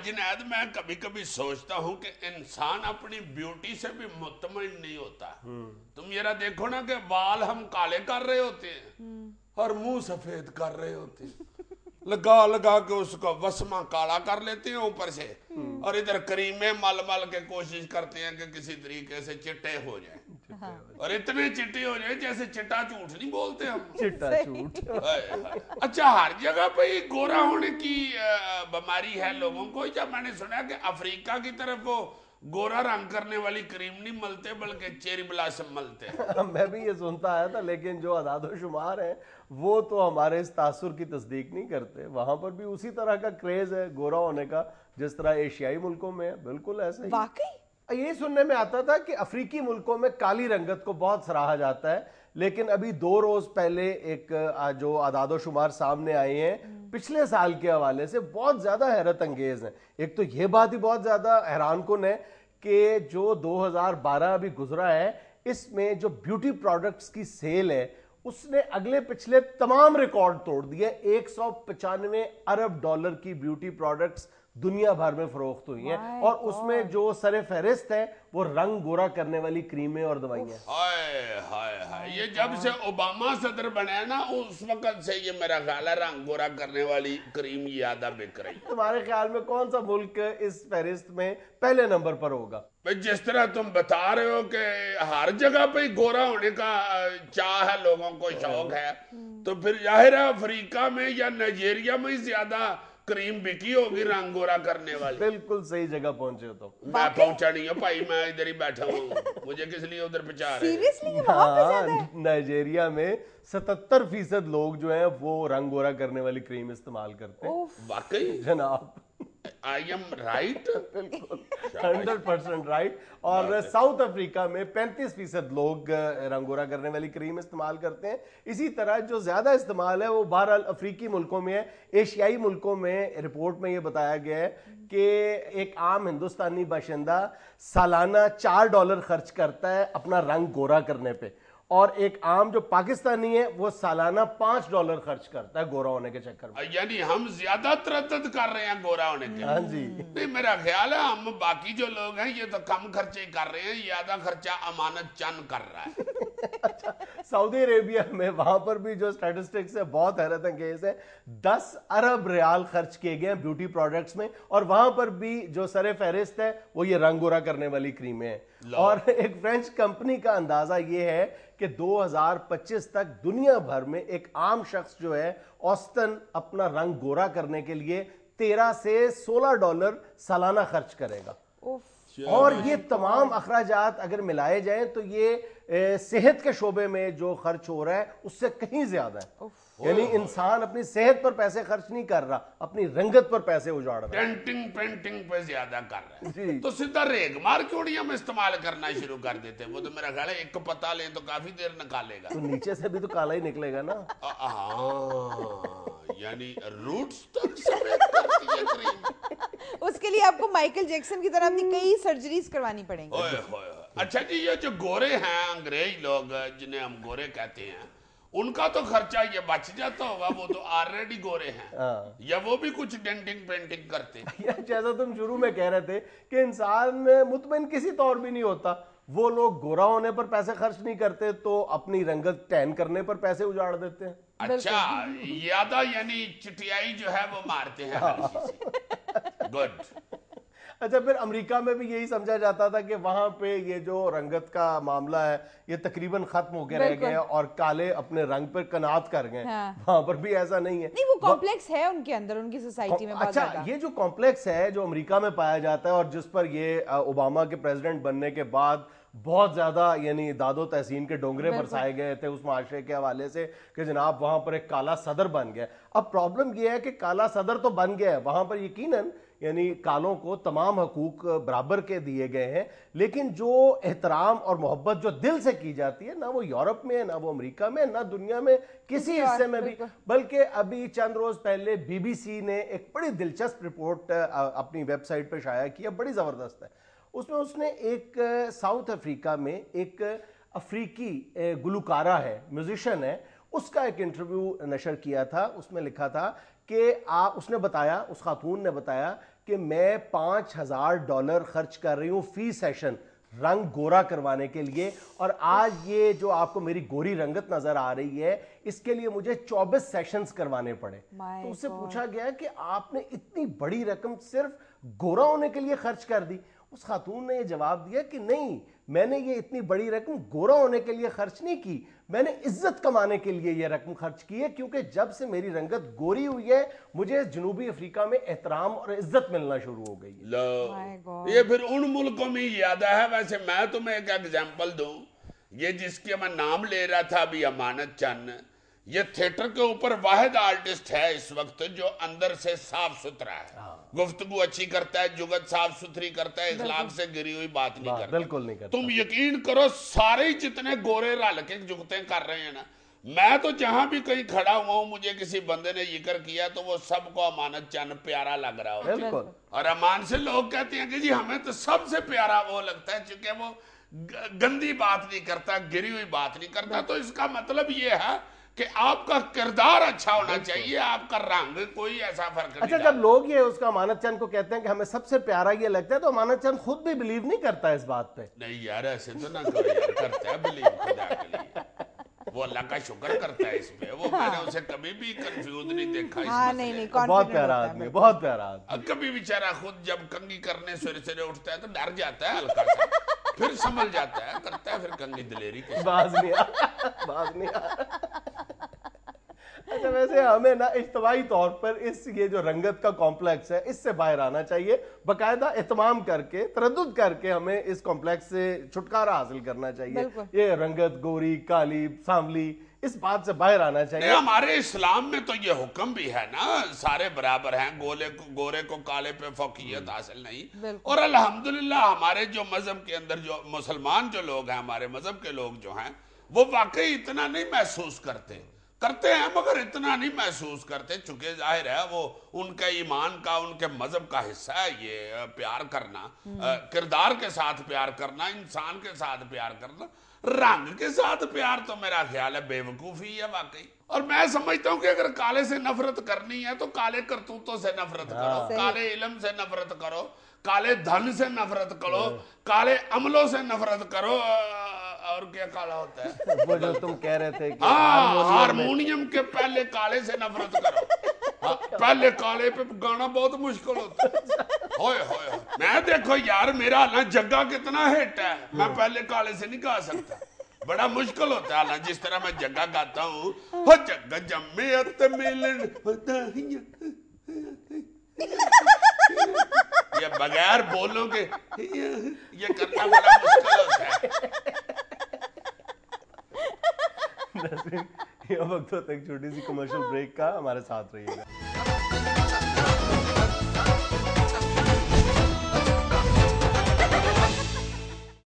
جنید میں کبھی کبھی سوچتا ہوں کہ انسان اپنی بیوٹی سے بھی مطمئن نہیں ہوتا. تم یہ دیکھو نا کہ بال ہم کالے کر رہے ہوتے ہیں اور منہ سفید کر رہے ہوتے ہیں, لگا لگا کے اس کو وسمہ کالا کر لیتے ہیں اوپر سے, اور ادھر کریمیں مل مل کے کوشش کرتے ہیں کہ کسی طریقے سے چٹے ہو جائیں, اور اتنے چٹے ہو جائیں جیسے چٹا جھوٹ نہیں بولتے ہم. چٹا جھوٹ. اچھا, ہر جگہ پہ یہ گورا ہونے کی بیماری ہے لوگوں کو, یا میں نے سنا کہ افریقہ کی طرف وہ گورا رنگ کرنے والی کریم نہیں ملتے بلکہ چیری بلاسم ملتے ہیں. میں بھی یہ سنتا آیا تھا, لیکن جو اعداد و شمار ہیں وہ تو ہمارے اس تاثر کی تصدیق نہیں کرتے. وہاں پر بھی اسی طرح کا کریز ہے گورا ہونے کا جس طرح ایشیائی ملکوں میں ہے, بالکل ایسے ہی. واقعی یہ سننے میں آتا تھا کہ افریقی ملکوں میں کالی رنگت کو بہت سراہا جاتا ہے, لیکن ابھی 2 روز پہلے ایک جو اعداد و شمار سامنے آئے ہیں پچھلے سال کے حوالے سے بہت زیادہ حیرت انگیز ہیں. ایک تو یہ بات ہی بہت زیادہ حیران کن ہے کہ جو 2012 ابھی گزرا ہے اس میں جو بیوٹی پروڈکٹس کی سیل ہے اس نے اگلے پچھلے تمام ریکارڈ توڑ دیے. 195 ارب ڈالر کی بیوٹی پروڈکٹس دنیا بھر میں فروخت ہوئی ہیں, اور اس میں جو سر فہرست ہے وہ رنگ گورا کرنے والی کریمیں اور دوائیاں. ہائے ہائے ہائے, یہ جب سے اوباما صدر بنا ہے نا اس وقت سے یہ میرا خیال ہے رنگ گورا کرنے والی کریم زیادہ بک رہی. تمہارے خیال میں کون سا ملک اس فہرست میں پہلے نمبر پر ہوگا؟ جس طرح تم بتا رہے ہو کہ ہر جگہ پہ گورا ہونے کا چاہ ہے, لوگوں کو شوق ہے, تو پھر ظاہر ہے افریقہ میں یا نائجیریا میں ہی زیادہ کریم بکی ہوگی رنگ گورا کرنے والی. بالکل صحیح جگہ پہنچے ہو تم. میں پہنچا نہیں ہوں بھائی, میں ادھر ہی بیٹھا ہوں, مجھے کس لیے ادھر پہنچا رہے ہیں. سیریسلی وہاں پہ زیادہ ہے؟ نائجیریا میں 77% لوگ جو ہیں وہ رنگ گورا کرنے والی کریم استعمال کرتے ہیں. واقعی جناب آئی ایم رائٹ؟ بالکل 100% رائٹ. اور ساؤتھ افریقہ میں 35% لوگ رنگ گورا کرنے والی کریم استعمال کرتے ہیں. اسی طرح جو زیادہ استعمال ہے وہ بہرحال افریقی ملکوں میں ہے. ایشیائی ملکوں میں رپورٹ میں یہ بتایا گیا ہے کہ ایک عام ہندوستانی باشندہ سالانہ $4 خرچ کرتا ہے اپنا رنگ گورا کرنے پہ, اور ایک عام جو پاکستانی ہے وہ سالانہ $5 خرچ کرتا ہے گورا ہونے کے چکر میں. یعنی ہم زیادہ تردد کر رہے ہیں گورا ہونے کے. ہاں جی. نہیں, میرا خیال ہے ہم باقی جو لوگ ہیں یہ تو کم خرچے کر رہے ہیں, زیادہ خرچہ امانت چند کر رہا ہے. اچھا, سعودی عربیہ میں وہاں پر بھی جو سٹیٹسٹکس ہے بہت حیرت انگیز ہے. 10 ارب ریال خرچ کیے گئے ہیں بیوٹی پروڈکٹس میں, اور وہاں پر بھی جو سر فہرست ہے وہ یہ رنگ گورا کرنے والی کریمیں ہیں. اور ایک فرینچ کمپنی کا اندازہ یہ ہے کہ 2025 تک دنیا بھر میں ایک عام شخص جو ہے اوسطاً اپنا رنگ گورا کرنے کے لیے $13 سے $16 سالانہ خرچ کرے گا. اور یہ تمام اخراجات اگر ملائے جائیں تو یہ صحت کے شعبے میں جو خرچ ہو رہا ہے اس سے کہیں زیادہ ہے. یعنی انسان اپنی صحت پر پیسے خرچ نہیں کر رہا, اپنی رنگت پر پیسے اجاڑ رہا ہے. ڈینٹنگ پینٹنگ پہ زیادہ کر رہا ہے. تو سیدھا ریگ مار کیوں نہیں ہم استعمال کرنا شروع کر دیتے؟ وہ تو میرا خیال ہے ایک پتا لیں تو کافی دیر نکالے گا. تو نیچے سے بھی تو کالا ہی نکلے گا نا. یعنی روٹس تک سمیت کرتی ہے کریم. اس کے لیے آپ کو مائیکل جیکسن کی طرح اپنی کئی سرجریز کروانی پڑیں گی. اچھا جی, یہ جو گورے ہیں انگریز لوگ جنہیں ہم گورے کہتے ہیں, ان کا تو خرچہ یہ بچ جاتا ہوگا, وہ تو آلریڈی گورے ہیں, یا وہ بھی کچھ ڈینٹنگ پینٹنگ کرتے ہیں؟ جیسا تم شروع میں کہہ رہے تھے کہ انسان مطمئن کسی طور بھی نہیں ہوتا, وہ لوگ گورا ہونے پر پیسے خرچ نہیں کرتے تو اپنی رنگت ٹین کرنے پر پیسے اجاڑ دیتے ہیں. اچھا, یادہ یعنی چٹیائی جو ہے وہ مارتے ہیں. گڈ. اچھا, پھر امریکہ میں بھی یہی سمجھا جاتا تھا کہ وہاں پہ یہ جو رنگت کا معاملہ ہے یہ تقریباً ختم ہو کے رہ گئے اور کالے اپنے رنگ پر قناعت کر گئے. وہاں پر بھی ایسا نہیں ہے. نہیں, وہ کمپلیکس ہے ان کے اندر, ان کی سوسائٹی میں بہت زیادہ. اچھا, یہ جو کمپلیکس ہے جو امریکہ میں پایا جاتا ہے اور جس پر یہ اوباما کے پریزیڈنٹ بننے کے بعد بہت زیادہ یعنی داد و تحسین کے ڈونگرے برسائے گئے تھے اس معاشرے کے حوالے سے کہ جناب وہاں پر ایک کالا صدر بن گیا. اب پرابلم یہ ہے کہ کالا صدر تو بن گیا ہے وہاں پر یقیناً, یعنی کالوں کو تمام حقوق برابر کے دیے گئے ہیں, لیکن جو احترام اور محبت جو دل سے کی جاتی ہے نہ وہ یورپ میں ہے, نہ وہ امریکہ میں, نہ دنیا میں کسی حصے میں بھی. بلکہ ابھی چند روز پہلے بی بی سی نے ایک بڑی دلچسپ رپورٹ اپنی ویب سائٹ پہ شائع کیا, بڑی زبردست ہے. اس میں اس نے ایک ساؤتھ افریقہ میں ایک افریقی گلوکارہ ہے, میوزیشین ہے, اس کا ایک انٹرویو نشر کیا تھا. اس میں لکھا تھا کہ اس نے بتایا, اس خاتون نے بتایا کہ میں $5000 خرچ کر رہی ہوں فی سیشن رنگ گورا کروانے کے لیے, اور آج یہ جو آپ کو میری گوری رنگت نظر آ رہی ہے اس کے لیے مجھے 24 سیشنز کروانے پڑے. تو اس سے پوچھا گیا کہ آپ نے اتنی بڑی رقم صرف گورا ہونے کے لیے خرچ کر دی. اس خاتون نے یہ جواب دیا کہ نہیں, میں نے یہ اتنی بڑی رقم گورا ہونے کے لیے خرچ نہیں کی, میں نے عزت کمانے کے لیے یہ رقم خرچ کی ہے, کیونکہ جب سے میری رنگت گوری ہوئی ہے مجھے جنوبی افریقہ میں احترام اور عزت ملنا شروع ہو گئی ہے. یہ پھر ان ملکوں میں یاد ہے. ویسے میں تمہیں ایک ایگزامپل دوں, یہ جس کے میں نام لے رہا تھا ابھی, امانت چند, یہ تھیٹر کے اوپر واحد آرٹسٹ ہے اس وقت جو اندر سے صاف ستھرا ہے, گفتگو اچھی کرتا ہے, جگت صاف ستھری کرتا ہے, اخلاق سے گری ہوئی بات نہیں کرتا. بالکل نہیں کرتا. تم یقین کرو سارے جتنے گورے رل کے جگتیں کر رہے ہیں نا, میں تو جہاں بھی کہیں کھڑا ہوا ہوں مجھے کسی بندے نے ذکر کیا تو وہ سب کو امانت چند پیارا لگ رہا ہوتا ہے. اور امان سے لوگ کہتے ہیں کہ جی ہمیں تو سب سے پیارا وہ لگتا ہے چونکہ وہ گندی بات نہیں کرتا, گری ہوئی بات نہیں کرتا. تو اس کا مطلب یہ ہے کہ آپ کا کردار اچھا ہونا چاہیے, آپ کا رنگ کوئی ایسا فرق نہیں. اچھا, جب لوگ یہ اس کا امانت چند کو کہتے ہیں کہ ہمیں سب سے پیارا یہ لگتا ہے, تو امانت چند خود بھی بلیو نہیں کرتا اس بات پہ. نہیں یار, ایسے تو نہ کرو یار, کرتا ہے بلیو خدا کے لیے, وہ اللہ کا شکر کرتا ہے اس پہ. وہ میں نے اسے کبھی بھی کنفیوز نہیں دیکھا اس مسئلے. بہت پیارا آدمی, بہت پیارا آدمی. کبھی بیچارہ خود جب کنگھی کرنے سویرے اٹھتا ہے تو ڈر جاتا ہے ہلکا سا, پھر سنبھل جاتا ہے, کرتا ہے پھر کنگھی دلیری کے باز نہیں آ. اچھا, ویسے ہمیں نا اجتماعی طور پر اس یہ جو رنگت کا کمپلیکس ہے اس سے باہر آنا چاہیے, باقاعدہ اہتمام کر کے, تردد کر کے ہمیں اس کمپلیکس سے چھٹکارا حاصل کرنا چاہیے. یہ رنگت, گوری, کالی, سانولی, اس بات سے باہر آنا چاہیے. ہمارے اسلام میں تو یہ حکم بھی ہے نا, سارے برابر ہیں, گورے کو کالے پہ فوقیت حاصل نہیں. اور الحمدللہ ہمارے جو مذہب کے اندر جو مسلمان جو لوگ ہیں, ہمارے مذہب کے لوگ جو ہیں, وہ واقعی اتنا نہیں محسوس کرتے ہیں, مگر اتنا نہیں محسوس کرتے, چونکہ ظاہر ہے وہ ان کا ایمان کا, ان کے مذہب کا حصہ ہے یہ پیار کرنا, کردار کے ساتھ پیار کرنا, انسان کے ساتھ پیار کرنا. رنگ کے ساتھ پیار تو میرا خیال ہے بے وقوفی ہے واقعی. اور میں سمجھتا ہوں کہ اگر کالے سے نفرت کرنی ہے تو کالے کرتوتوں سے نفرت کرو, کالے علم سے نفرت کرو, کالے دھن سے نفرت کرو, کالے عملوں سے نفرت کرو. اور کیا کالا ہوتا ہے وہ جو تم کہہ رہے تھے کہ ہارمونیم کے پہلے کالے سے نفرت کرو. پہلے کالے پہ گانا بہت مشکل ہوتا ہے. ہوئے میں دیکھو یار, میرا اللہ جگہ کتنا ہٹ ہے, میں پہلے کالے سے نہیں گا سکتا, بڑا مشکل ہوتا ہے. اللہ جس طرح میں جگہ گاتا ہوں, ہو جگہ جمعیت ملن یہ بغیر بولوں کے یہ کرنا بڑا مشکل ہوتا ہے. یہ وقت ہوتا ہے ایک چھوٹی سی کمرشل بریک کا, ہمارے ساتھ رہیے گا.